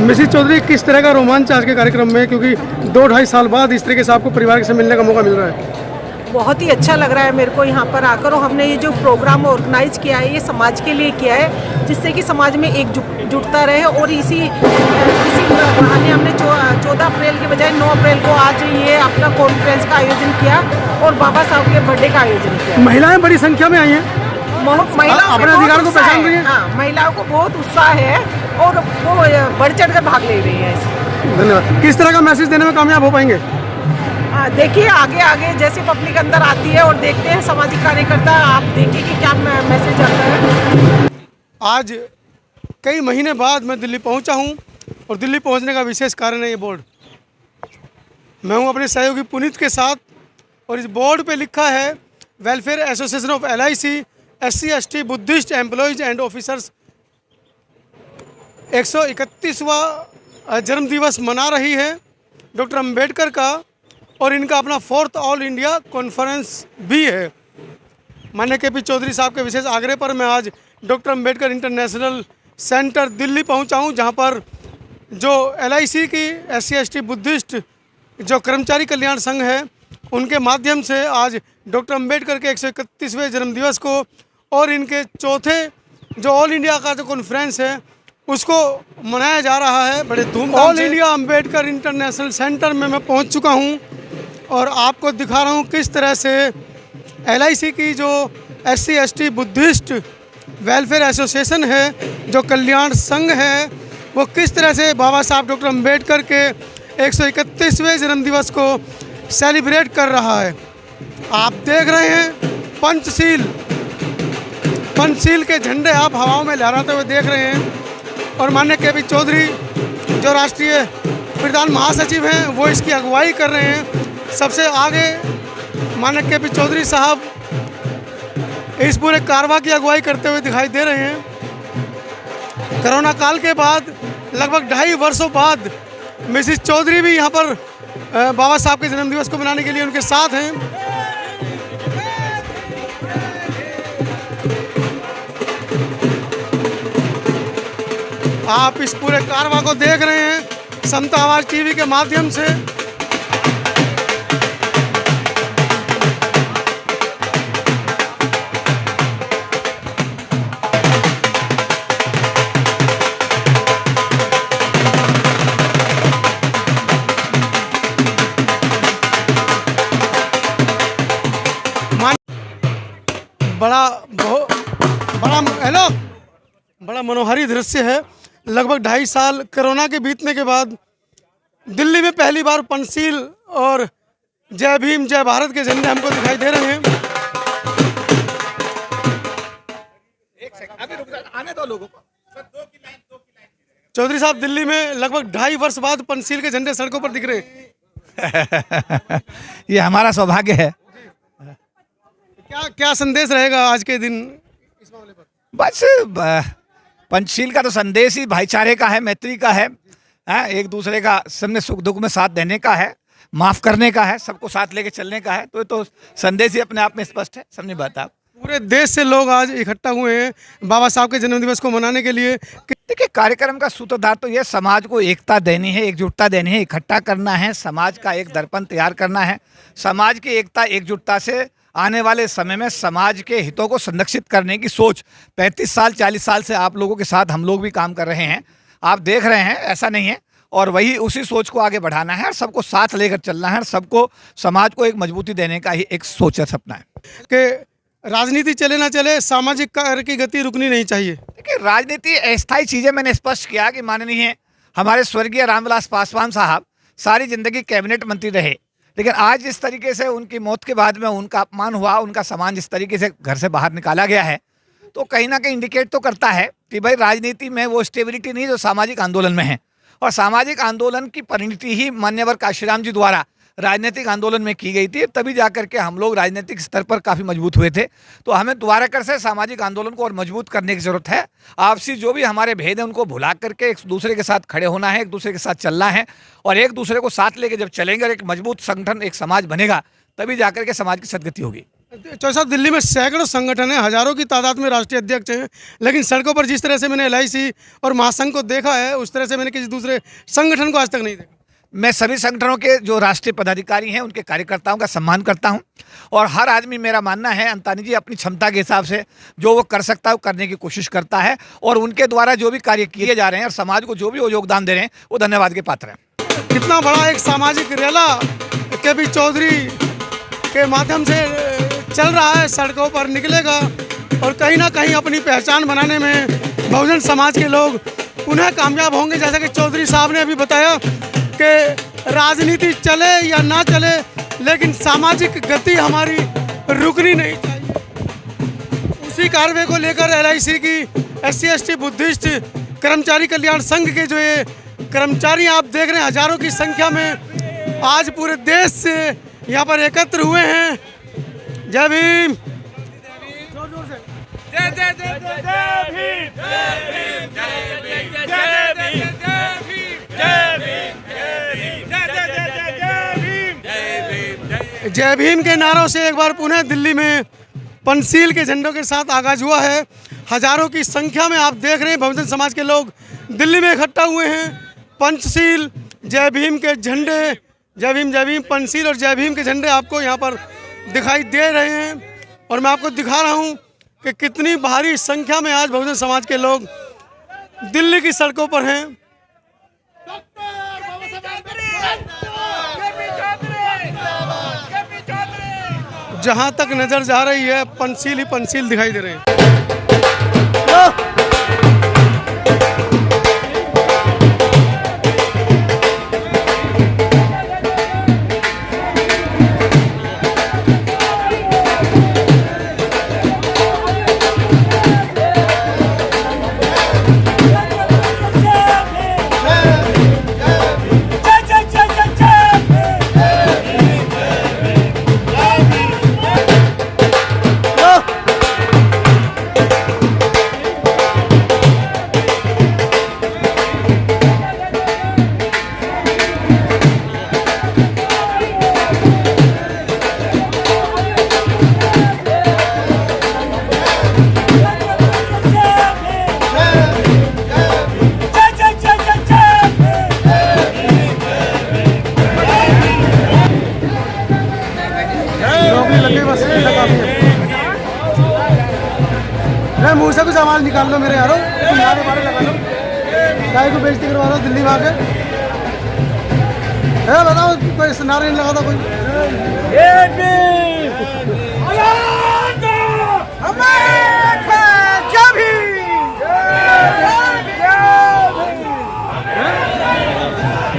Mrs Chaudhary, किस तरह का रोमांच आज के कार्यक्रम में, क्योंकि 2-2.5 साल बाद इस तरीके से आपको परिवार से मिलने का मौका मिल रहा है? बहुत ही अच्छा लग रहा है मेरे को यहाँ पर आकर। और हमने ये जो प्रोग्राम ऑर्गेनाइज किया है ये समाज के लिए किया है, जिससे कि समाज में एकजुटता रहे। और इसी बहाने हमने 14 अप्रैल के बजाय 9 अप्रैल को आज ये अपना कॉन्फ्रेंस का आयोजन किया और बाबा साहब के बर्थडे का आयोजन किया। महिलाएं बड़ी संख्या में आई हैं, महिलाओं अपने अधिकार को पहचान रही हैं। हाँ, महिलाओं को बहुत उत्साह है और वो बढ़ चढ़ कर भाग ले रही है। धन्यवाद। किस तरह का मैसेज देने में कामयाब हो पाएंगे? देखिए आगे आगे जैसे पब्लिक अंदर आती है और देखते हैं सामाजिक कार्यकर्ता, आप देखिए कि क्या मैसेज आता है। आज कई महीने बाद मैं दिल्ली पहुंचा हूं और दिल्ली पहुंचने का विशेष कारण है ये बोर्ड। मैं हूं अपने सहयोगी पुनीत के साथ और इस बोर्ड पे लिखा है welfare association of LIC SC ST Buddhist employees and officers 131वां जन्मदिवस मना रही है डॉक्टर अंबेडकर का, और इनका अपना 4th ऑल इंडिया कॉन्फ्रेंस भी है। माननीय KP चौधरी साहब के विशेष आग्रह पर मैं आज doctor Ambedkar international centre Delhi पहुंचा हूं, जहां पर जो LIC की SC ST बुद्धिस्ट जो कर्मचारी कल्याण संघ है उनके माध्यम से आज डॉक्टर अंबेडकर के 131वें जन्मदिवस को और इनके चौथे जो ऑल इंडिया का जो कॉन्फ्रेंस है उसको मनाया जा रहा है बड़े धूमधाम से। All India Ambedkar international centre में मैं पहुंच चुका हूं और आपको दिखा रहा हूं किस तरह से LIC की जो SC ST Buddhist welfare association है, जो कल्याण संघ है, वो किस तरह से बाबा साहब डॉक्टर अंबेडकर के 131वें जन्मदिवस को सेलिब्रेट कर रहा है। आप देख रहे हैं पंचशील के झंडे आप हवाओं में लहराते हुए देख रहे हैं और माननीय KP चौधरी जो राष्ट्रीय प्रधान महासचिव हैं वो इसकी अगुवाई कर रहे हैं। सबसे आगे माननीय KP चौधरी साहब इस पूरे कारवां की अगुवाई करते हुए दिखाई दे रहे हैं। कोरोना काल के बाद लगभग 2.5 वर्षों बाद मिसेस चौधरी भी यहाँ पर बाबा साहब के जन्मदिवस को मनाने के लिए उनके साथ हैं। आप इस पूरे कारवां को देख रहे हैं समता आवाज़ TV के माध्यम से। बड़ा मनोहारी दृश्य है। लगभग 2.5 साल कोरोना के बीतने के बाद दिल्ली में पहली बार पंचशील और जय भीम जय भारत के झंडे हमको दिखाई दे रहे हैं। आने दो लोगों को। चौधरी साहब, दिल्ली में लगभग 2.5 वर्ष बाद पंचशील के झंडे सड़कों पर दिख रहे हैं। ये हमारा सौभाग्य है। क्या संदेश रहेगा आज के दिन इस मामले पर? बस पंचशील का तो संदेश ही भाईचारे का है, मैत्री का है, एक दूसरे का सबने सुख दुख में साथ देने का है, माफ़ करने का है, सबको साथ लेके चलने का है। तो संदेश ही अपने आप में स्पष्ट है। समझे बात आप? पूरे देश से लोग आज इकट्ठा हुए हैं बाबा साहब के जन्मदिवस को मनाने के लिए। देखिए, कार्यक्रम का सूत्रधार तो ये समाज को एकता देनी है, एकजुटता देनी है, इकट्ठा करना है, समाज का एक दर्पण तैयार करना है। समाज की एकता एकजुटता से आने वाले समय में समाज के हितों को संरक्षित करने की सोच 35 साल 40 साल से आप लोगों के साथ हम लोग भी काम कर रहे हैं। आप देख रहे हैं, ऐसा नहीं है। और वही उसी सोच को आगे बढ़ाना है और सबको साथ लेकर चलना है और सबको समाज को एक मजबूती देने का ही एक सोच है, सपना है कि राजनीति चले ना चले, सामाजिक कार्य की गति रुकनी नहीं चाहिए। देखिए, राजनीति अस्थायी चीज़ें मैंने स्पष्ट किया कि माननीय हमारे स्वर्गीय रामविलास पासवान साहब सारी जिंदगी कैबिनेट मंत्री रहे, लेकिन आज जिस तरीके से उनकी मौत के बाद में उनका अपमान हुआ, उनका सामान जिस तरीके से घर से बाहर निकाला गया है, तो कहीं ना कहीं इंडिकेट तो करता है कि भाई राजनीति में वो स्टेबिलिटी नहीं जो सामाजिक आंदोलन में है। और सामाजिक आंदोलन की परिणति ही मान्यवर काशीराम जी द्वारा राजनीतिक आंदोलन में की गई थी, तभी जाकर के हम लोग राजनीतिक स्तर पर काफ़ी मजबूत हुए थे। तो हमें दोबारा कर से सामाजिक आंदोलन को और मजबूत करने की ज़रूरत है। आपसी जो भी हमारे भेद हैं उनको भुला करके एक दूसरे के साथ खड़े होना है, एक दूसरे के साथ चलना है और एक दूसरे को साथ लेके जब चलेंगे और एक मजबूत संगठन, एक समाज बनेगा, तभी जाकर के समाज की सदगति होगी। चौधरी साहब, दिल्ली में सैकड़ों संगठन हैं, हजारों की तादाद में राष्ट्रीय अध्यक्ष हैं, लेकिन सड़कों पर जिस तरह से मैंने LIC और महासंघ को देखा है, उस तरह से मैंने किसी दूसरे संगठन को आज तक नहीं देखा। मैं सभी संगठनों के जो राष्ट्रीय पदाधिकारी हैं उनके कार्यकर्ताओं का सम्मान करता हूं, और हर आदमी, मेरा मानना है अंतानी जी अपनी क्षमता के हिसाब से जो वो कर सकता है वो करने की कोशिश करता है, और उनके द्वारा जो भी कार्य किए जा रहे हैं और समाज को जो भी वो योगदान दे रहे हैं वो धन्यवाद के पात्र हैं। कितना बड़ा एक सामाजिक रेला KP चौधरी के माध्यम से चल रहा है, सड़कों पर निकलेगा और कहीं ना कहीं अपनी पहचान बनाने में बहुजन समाज के लोग उन्हें कामयाब होंगे। जैसा कि चौधरी साहब ने अभी बताया कि राजनीति चले या ना चले, लेकिन सामाजिक गति हमारी रुकनी नहीं चाहिए। उसी कार्रवाई को लेकर LIC की SC/ST बुद्धिस्ट कर्मचारी कल्याण संघ के जो ये कर्मचारी आप देख रहे हैं, हजारों की संख्या में आज पूरे देश से यहाँ पर एकत्र हुए हैं। जय भीम। जय जय जय जय जय भीम, जय भीम, जय भीम, जय भीम, जय भीम, जय भीम, जय भीम, जय भीम। जय भीम के नारों से एक बार पुनः दिल्ली में पंचशील के झंडों के साथ आगाज हुआ है। हजारों की संख्या में आप देख रहे हैं बहुजन समाज के लोग दिल्ली में इकट्ठा हुए हैं। पंचशील, जय भीम के झंडे, जय भीम, पंचशील और जय भीम के झंडे आपको यहाँ पर दिखाई दे रहे हैं, और मैं आपको दिखा रहा हूँ कि कितनी भारी संख्या में आज बहुजन समाज के लोग दिल्ली की सड़कों पर हैं। जहां तक नजर जा रही है पंचशील ही पंचशील दिखाई दे रहे हैं। मुँह से कुछ आवाज निकाल लो मेरे यारों, तुम्हारे बारे लगा लो, गाय को बेइज्जती करवा रहा दिल्ली में आके। बताओ कोई नारा नहीं लगा था कोई?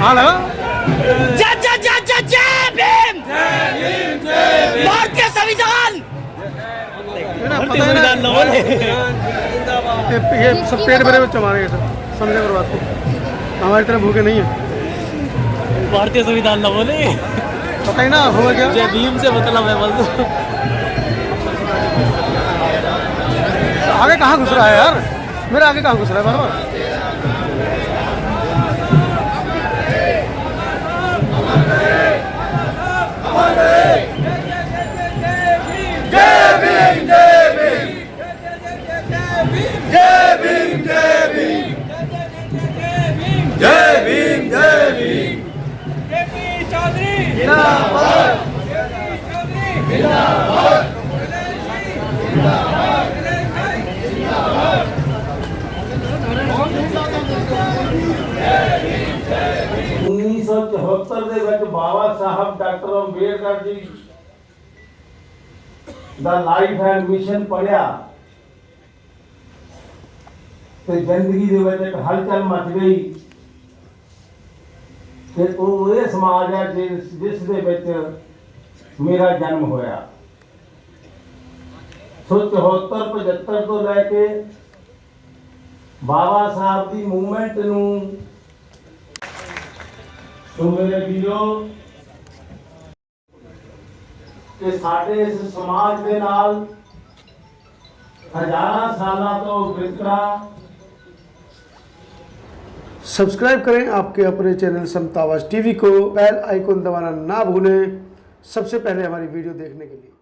हाँ लगा भारतीय संविधान। ये सब पेट भरे बच्चे मारेंगे सब, समझे कर बात को, हमारी तरह भूखे नहीं है। भारतीय संविधान ना बोले, पता ही ना होगा क्या। जय भीम से मतलब है बस। आगे कहाँ घुस रहा है यार, मेरे आगे कहाँ घुस रहा है बार बार। बाबा साहब डॉक्टर अंबेडकर जी दा लाइफ एंड मिशन पढ़िया ते जिंदगी दे विच एक हलचल मच गई कि वो ये समाज है जिस दे विच मेरा जन्म होया। 74-75 तो लैके बाबा साहब की मूवमेंट नूं तो मेरे वीरों कि साडे इस समाज के नाल हजारां सालां तो वितकरा। सब्सक्राइब करें आपके अपने चैनल समता आवाज़ TV को, बेल आइकन दबाना ना भूलें सबसे पहले हमारी वीडियो देखने के लिए।